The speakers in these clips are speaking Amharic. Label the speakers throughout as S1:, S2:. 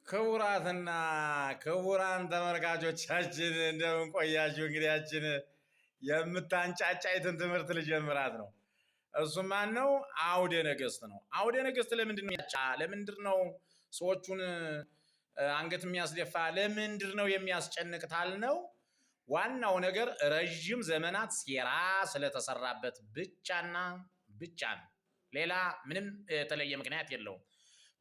S1: ክቡራትና ክቡራን ተመልካቾቻችን እንደምን ቆያችሁ? እንግዲያችን የምታንጫጫይትን ትምህርት ልጀምራት ነው። እሱ ማን ነው? አውደ ነገሥት ነው። አውደ ነገሥት ለምንድን ነው ሰዎቹን አንገት የሚያስደፋ? ለምንድን ነው የሚያስጨንቅ ታልነው? ዋናው ነገር ረዥም ዘመናት ሴራ ስለተሰራበት ብቻና ብቻ ነው። ሌላ ምንም የተለየ ምክንያት የለውም።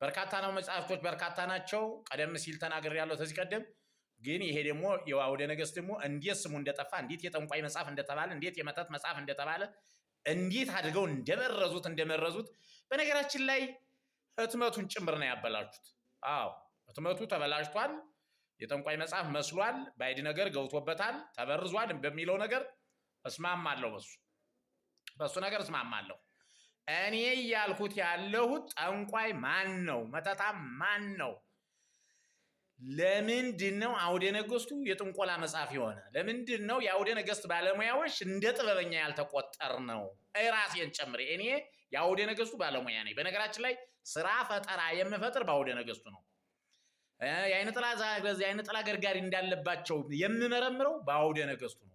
S1: በርካታ ነው፣ መጽሐፍቶች በርካታ ናቸው። ቀደም ሲል ተናግሬያለሁ ከዚህ ቀደም። ግን ይሄ ደግሞ የአውደ ነገሥት ደግሞ እንዴት ስሙ እንደጠፋ፣ እንዴት የጠንቋይ መጽሐፍ እንደተባለ፣ እንዴት የመተት መጽሐፍ እንደተባለ፣ እንዴት አድርገው እንደመረዙት በነገራችን ላይ ህትመቱን ጭምር ነው ያበላሹት። አዎ ህትመቱ ተበላሽቷል። የጠንቋይ መጽሐፍ መስሏል። ባይድ ነገር ገብቶበታል፣ ተበርዟል በሚለው ነገር እስማማለሁ። በሱ ነገር እስማማለሁ። እኔ ያልኩት ያለሁት ጠንቋይ ማን ነው? መተታም ማን ነው? ለምንድን ነው አውደ ነገሥቱ የጥንቆላ መጽሐፍ የሆነ? ለምንድን ነው የአውደ ነገሥት ባለሙያዎች እንደ ጥበበኛ ያልተቆጠር ነው? ራሴን ጨምሬ እኔ የአውደ ነገሥቱ ባለሙያ ነኝ። በነገራችን ላይ ስራ ፈጠራ የምፈጥር በአውደ ነገሥቱ ነው። የአይነ ጥላ ገርጋሪ እንዳለባቸው የምመረምረው በአውደ ነገሥቱ ነው።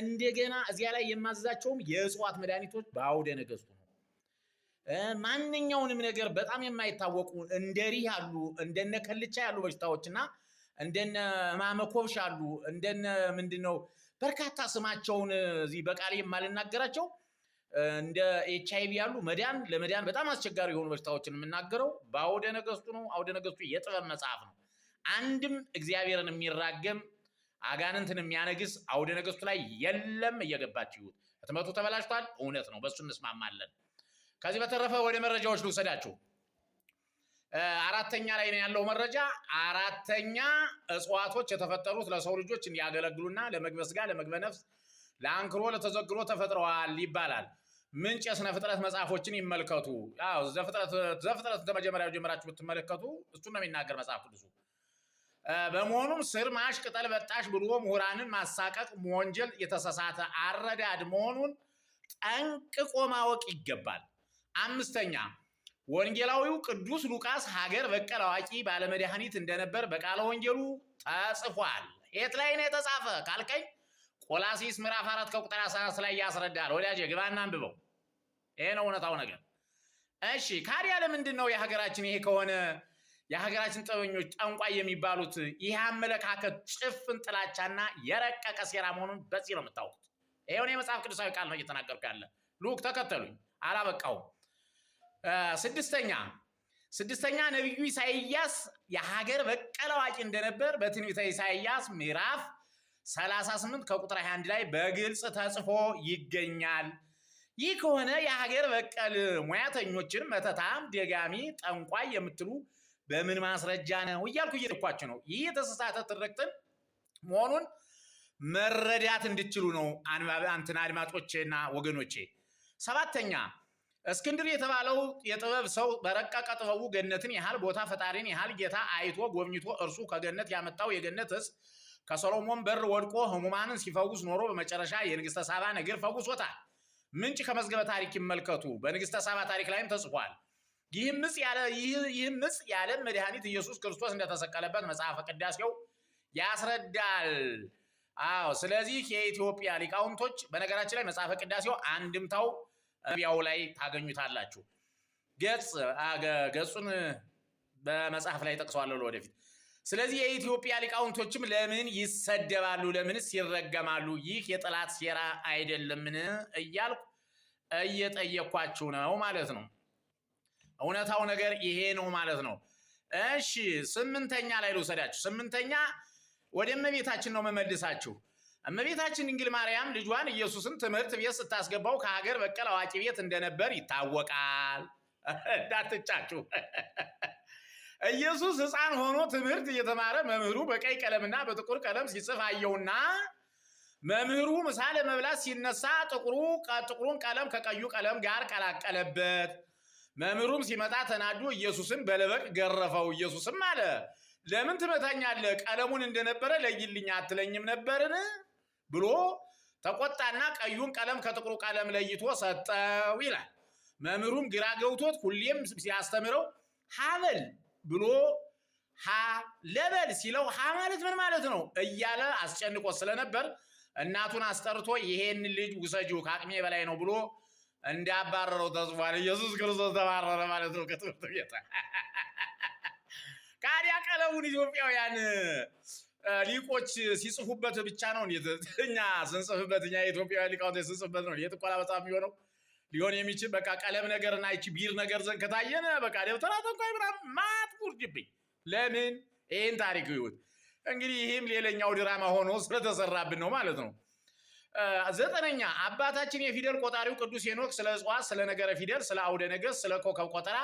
S1: እንደገና እዚያ ላይ የማዘዛቸውም የእጽዋት መድኃኒቶች በአውደ ነገሥቱ ነው። ማንኛውንም ነገር በጣም የማይታወቁ እንደ ሪህ ያሉ እንደነ ከልቻ ያሉ በሽታዎችና እንደነ ሕማመ ኮብሽ ያሉ እንደነ ምንድነው በርካታ ስማቸውን እዚህ በቃል የማልናገራቸው እንደ ኤችአይቪ ያሉ ለመዳን በጣም አስቸጋሪ የሆኑ በሽታዎችን የምናገረው በአውደ ነገሥቱ ነው። አውደ ነገሥቱ የጥበብ መጽሐፍ ነው። አንድም እግዚአብሔርን የሚራገም አጋንንትን የሚያነግስ አውደ ነገሥቱ ላይ የለም። እየገባችሁ ህትመቱ ተበላሽቷል። እውነት ነው፣ በሱ እንስማማለን። ከዚህ በተረፈ ወደ መረጃዎች ልውሰዳችሁ። አራተኛ ላይ ነው ያለው መረጃ። አራተኛ እጽዋቶች የተፈጠሩት ለሰው ልጆች እንዲያገለግሉና ለመግበ ሥጋ፣ ለመግበ ነፍስ፣ ለአንክሮ፣ ለተዘክሮ ተፈጥረዋል ይባላል። ምንጭ የሥነ ፍጥረት መጽሐፎችን ይመልከቱ። ዘፍጥረት ከመጀመሪያው ጀምራችሁ ብትመለከቱ እሱን ነው የሚናገር መጽሐፍ ቅዱሱ። በመሆኑም ስር ማሽ ቅጠል በጣሽ ብሎ ምሁራንን ማሳቀቅ መወንጀል የተሳሳተ አረዳድ መሆኑን ጠንቅቆ ማወቅ ይገባል። አምስተኛ ወንጌላዊው ቅዱስ ሉቃስ ሀገር በቀል አዋቂ ባለመድኃኒት እንደነበር በቃለ ወንጌሉ ተጽፏል። የት ላይ ነው የተጻፈ ካልከኝ ቆላሲስ ምዕራፍ 4 ከቁጥር 14 ላይ ያስረዳል። ወዳጄ ግባና አንብበው። ይሄ ነው እውነታው ነገር። እሺ ካዲያ ለምንድን ነው የሀገራችን ይሄ ከሆነ የሀገራችን ጥበበኞች ጠንቋይ የሚባሉት? ይህ አመለካከት ጭፍን ጥላቻና የረቀቀ ሴራ መሆኑን በዚህ ነው የምታውቁት። ይሄው ነው የመጽሐፍ ቅዱሳዊ ቃል ነው እየተናገርኩ ያለ። ሉክ ተከተሉኝ፣ አላበቃውም። ስድስተኛ ነቢዩ ኢሳይያስ የሀገር በቀል አዋቂ እንደነበር በትንቢተ ኢሳይያስ ምዕራፍ 38 ከቁጥር 21 ላይ በግልጽ ተጽፎ ይገኛል። ይህ ከሆነ የሀገር በቀል ሙያተኞችን መተታም፣ ደጋሚ፣ ጠንቋይ የምትሉ በምን ማስረጃ ነው እያልኩ እየጠኳችሁ ነው። ይህ የተሳሳተ ትርክትን መሆኑን መረዳት እንድችሉ ነው አድማጮቼና ወገኖቼ። ሰባተኛ እስክንድር የተባለው የጥበብ ሰው በረቀቀ ጥበቡ ገነትን ያህል ቦታ ፈጣሪን ያህል ጌታ አይቶ ጎብኝቶ እርሱ ከገነት ያመጣው የገነት ዕፅ ከሰሎሞን በር ወድቆ ህሙማንን ሲፈውስ ኖሮ በመጨረሻ የንግሥተ ሳባ ነገር ፈውሶታል። ምንጭ ከመዝገበ ታሪክ ይመልከቱ። በንግሥተ ሳባ ታሪክ ላይም ተጽፏል። ይህም ዕፅ የዓለም መድኃኒት ኢየሱስ ክርስቶስ እንደተሰቀለበት መጽሐፈ ቅዳሴው ያስረዳል። አዎ፣ ስለዚህ የኢትዮጵያ ሊቃውንቶች በነገራችን ላይ መጽሐፈ ቅዳሴው አንድምታው ቢያው ላይ ታገኙታላችሁ። ገጹን በመጽሐፍ ላይ ጠቅሰዋለሁ ወደፊት። ስለዚህ የኢትዮጵያ ሊቃውንቶችም ለምን ይሰደባሉ? ለምንስ ይረገማሉ? ይህ የጠላት ሴራ አይደለምን እያልኩ እየጠየኳችሁ ነው ማለት ነው። እውነታው ነገር ይሄ ነው ማለት ነው። እሺ 8ኛ ላይ ልውሰዳችሁ። 8ኛ ወደ እመቤታችን ነው መመልሳችሁ። እመቤታችን ድንግል ማርያም ልጇን ኢየሱስን ትምህርት ቤት ስታስገባው ከሀገር በቀል አዋቂ ቤት እንደነበር ይታወቃል። እንዳትጫችሁ። ኢየሱስ ሕፃን ሆኖ ትምህርት እየተማረ መምህሩ በቀይ ቀለምና በጥቁር ቀለም ሲጽፍ አየውና መምህሩ ምሳ ለመብላት ሲነሳ ጥቁሩን ቀለም ከቀዩ ቀለም ጋር ቀላቀለበት። መምህሩም ሲመጣ ተናዶ ኢየሱስን በለበቅ ገረፈው። ኢየሱስም አለ ለምን ትመታኛለህ? ቀለሙን እንደነበረ ለይልኝ አትለኝም ነበርን ብሎ ተቆጣና ቀዩን ቀለም ከጥቁሩ ቀለም ለይቶ ሰጠው ይላል። መምህሩም ግራ ገብቶት ሁሌም ሲያስተምረው ሀበል ብሎ ሀ ለበል ሲለው ሀ ማለት ምን ማለት ነው እያለ አስጨንቆ ስለነበር እናቱን አስጠርቶ ይሄን ልጅ ውሰጂው ከአቅሜ በላይ ነው ብሎ እንዳባረረው ተጽፏል። ኢየሱስ ክርስቶስ ተባረረ ማለት ነው ከትምህርት ቤት። ካዲያ ቀለሙን ኢትዮጵያውያን ሊቆች ሲጽፉበት ብቻ ነው እኛ ስንጽፍበት፣ እኛ የኢትዮጵያውያን ሊቃውንት ስንጽፍበት ነው የጥቆላ መጽሐፍ የሚሆነው ሊሆን የሚችል። በቃ ቀለም ነገርና ይቺ ቢር ነገር ዘንድ ከታየን በቃ ደብተራ ጠንቋይ ምናምን ማትቁርጅብኝ። ለምን ይህን ታሪክ ይሁት እንግዲህ ይህም ሌላኛው ድራማ ሆኖ ስለተሰራብን ነው ማለት ነው። 9ኛ አባታችን የፊደል ቆጣሪው ቅዱስ ሄኖክ ስለ እጽዋት፣ ስለ ነገረ ፊደል፣ ስለ አውደ ነገሥት፣ ስለ ኮከብ ቆጠራ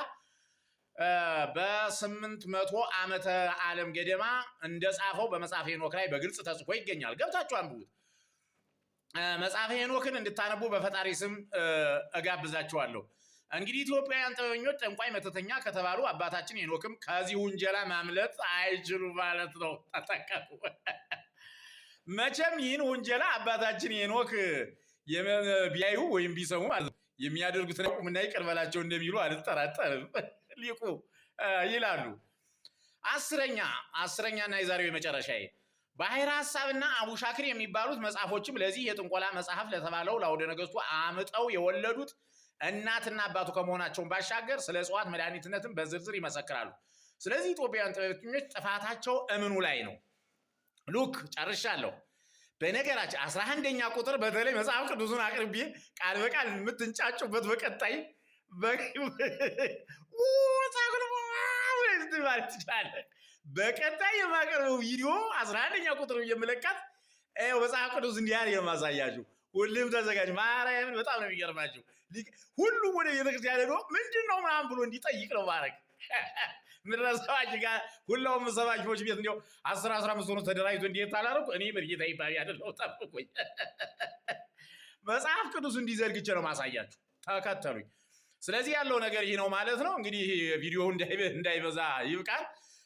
S1: በ800 ዓመተ ዓለም ገደማ እንደጻፈው በመጽሐፈ ሄኖክ ላይ በግልጽ ተጽፎ ይገኛል። ገብታችሁ አንብቡት። መጽሐፈ ሄኖክን እንድታነቡ በፈጣሪ ስም እጋብዛችኋለሁ። እንግዲህ ኢትዮጵያውያን ጥበበኞች ጠንቋይ፣ መተተኛ ከተባሉ አባታችን ሄኖክም ከዚህ ውንጀላ ማምለጥ አይችሉ ማለት ነው። ተጠቀቁ። መቼም ይህን ውንጀላ አባታችን ሄኖክ ቢያዩ ወይም ቢሰሙ ማለት ነው የሚያደርጉት ነው ቁምና ይቅር በላቸው እንደሚሉ አልጠራጠርም። ሊቁ ይላሉ። 10ኛና የዛሬው የመጨረሻዬ ባሕረ ሐሳብና አቡሻክር የሚባሉት መጽሐፎችም ለዚህ የጥንቆላ መጽሐፍ ለተባለው ለአውደ ነገሥቱ አምጠው የወለዱት እናትና አባቱ ከመሆናቸውን ባሻገር ስለ እጽዋት መድኃኒትነትን በዝርዝር ይመሰክራሉ። ስለዚህ ኢትዮጵያውያን ጥበበኞች ጥፋታቸው እምኑ ላይ ነው? ሉክ ጨርሻለሁ። በነገራችን 11ኛ ቁጥር በተለይ መጽሐፍ ቅዱሱን አቅርቤ ቃል በቃል የምትንጫጩበት በቀጣይ ማለት ትችላለህ። በቀጣይ የማቀርበው ቪዲዮ 11ኛ ቁጥር የምለቃት መጽሐፍ ቅዱስ እንዲህ ያለ የማሳያችሁ። ሁሉም ተዘጋጅ። ማርያምን በጣም ነው የሚገርማችሁ። ሁሉም ወደ ቤተክርስቲያን ሄዶ ምንድን ነው ምናምን ብሎ እንዲጠይቅ ነው ማድረግ። ምድረ ሰባኪ ጋር ሁላውም ሰባኪዎች ቤት እንዲያው 10-15 ሆኖ ተደራጅቶ እንዲሄድ ታላረኩ። እኔ መርጌታ ይባል ያደለው ጠብቁኝ። መጽሐፍ ቅዱስ እንዲዘርግቼ ነው ማሳያችሁ። ተከተሉኝ። ስለዚህ ያለው ነገር ይህ ነው ማለት ነው። እንግዲህ ቪዲዮ እንዳይበዛ ይብቃል።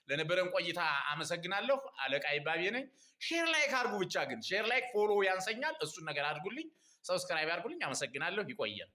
S1: ለነበረን ቆይታ አመሰግናለሁ። አለቃ ይባቤ ነኝ። ሼር ላይክ አድርጉ። ብቻ ግን ሼር ላይክ ፎሎ ያንሰኛል። እሱን ነገር አድርጉልኝ። ሰብስክራይብ አድርጉልኝ። አመሰግናለሁ። ይቆያል።